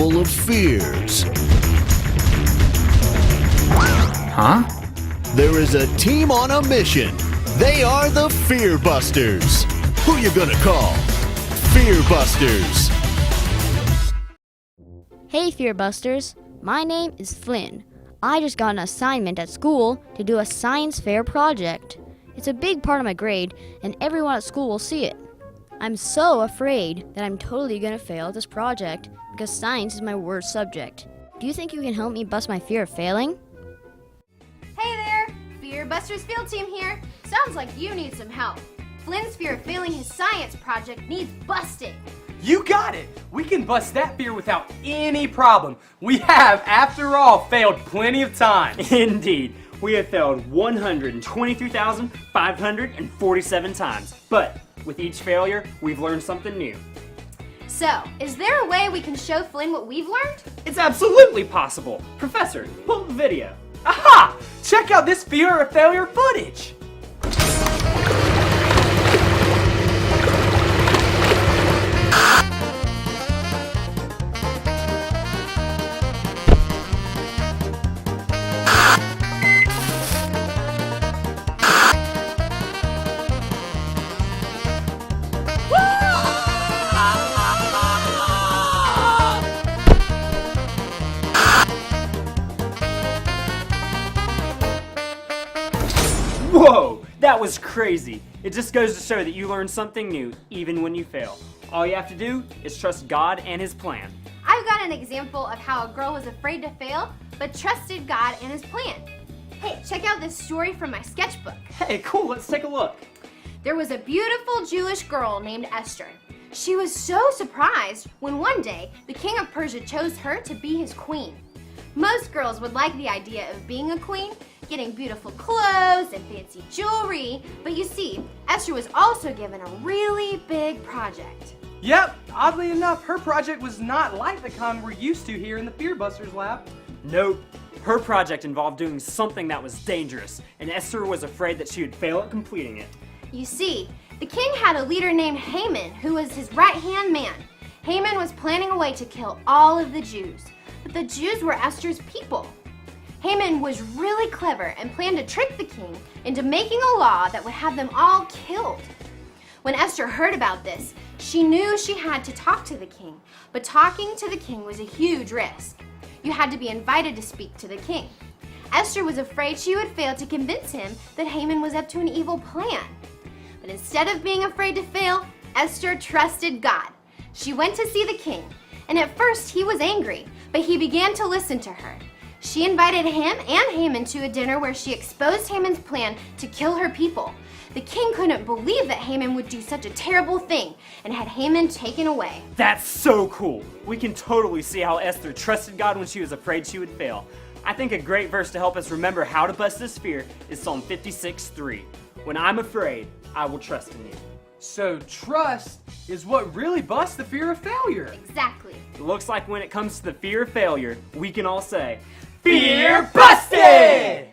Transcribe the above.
full of fears. Huh? There is a team on a mission. They are the Fearbusters. Who you gonna call? Fearbusters. Hey Fearbusters, my name is Flynn. I just got an assignment at school to do a science fair project. It's a big part of my grade, and everyone at school will see it. I'm so afraid that I'm totally gonna fail at this project because science is my worst subject. Do you think you can help me bust my fear of failing? Hey there! Fearbusters Field Team here. Sounds like you need some help. Flynn's fear of failing his science project needs busting. You got it! We can bust that fear without any problem. We have, after all, failed plenty of times. Indeed. We have failed 123,547 times. But with each failure, we've learned something new. So, is there a way we can show Flynn what we've learned? It's absolutely possible. Professor, pull the video. Aha! Check out this fear of failure footage! Whoa, that was crazy. It just goes to show that you learn something new even when you fail. All you have to do is trust God and His plan. I've got an example of how a girl was afraid to fail, but trusted God and His plan. Hey, check out this story from my sketchbook. Hey, cool, let's take a look. There was a beautiful Jewish girl named Esther. She was so surprised when one day the king of Persia chose her to be his queen. Most girls would like the idea of being a queen, getting beautiful clothes and fancy jewelry, but you see, Esther was also given a really big project. Yep, oddly enough, her project was not like the kind we're used to here in the Fearbusters lab. Nope. Her project involved doing something that was dangerous, and Esther was afraid that she would fail at completing it. You see, the king had a leader named Haman who was his right-hand man. Haman was planning a way to kill all of the Jews, but the Jews were Esther's people. Haman was really clever and planned to trick the king into making a law that would have them all killed. When Esther heard about this, she knew she had to talk to the king, but talking to the king was a huge risk. You had to be invited to speak to the king. Esther was afraid she would fail to convince him that Haman was up to an evil plan. But instead of being afraid to fail, Esther trusted God. She went to see the king, and at first he was angry, but he began to listen to her. She invited him and Haman to a dinner where she exposed Haman's plan to kill her people. The king couldn't believe that Haman would do such a terrible thing and had Haman taken away. That's so cool. We can totally see how Esther trusted God when she was afraid she would fail. I think a great verse to help us remember how to bust this fear is Psalm 56:3. When I'm afraid, I will trust in you. So trust is what really busts the fear of failure. Exactly. It looks like when it comes to the fear of failure, we can all say, Fear busted!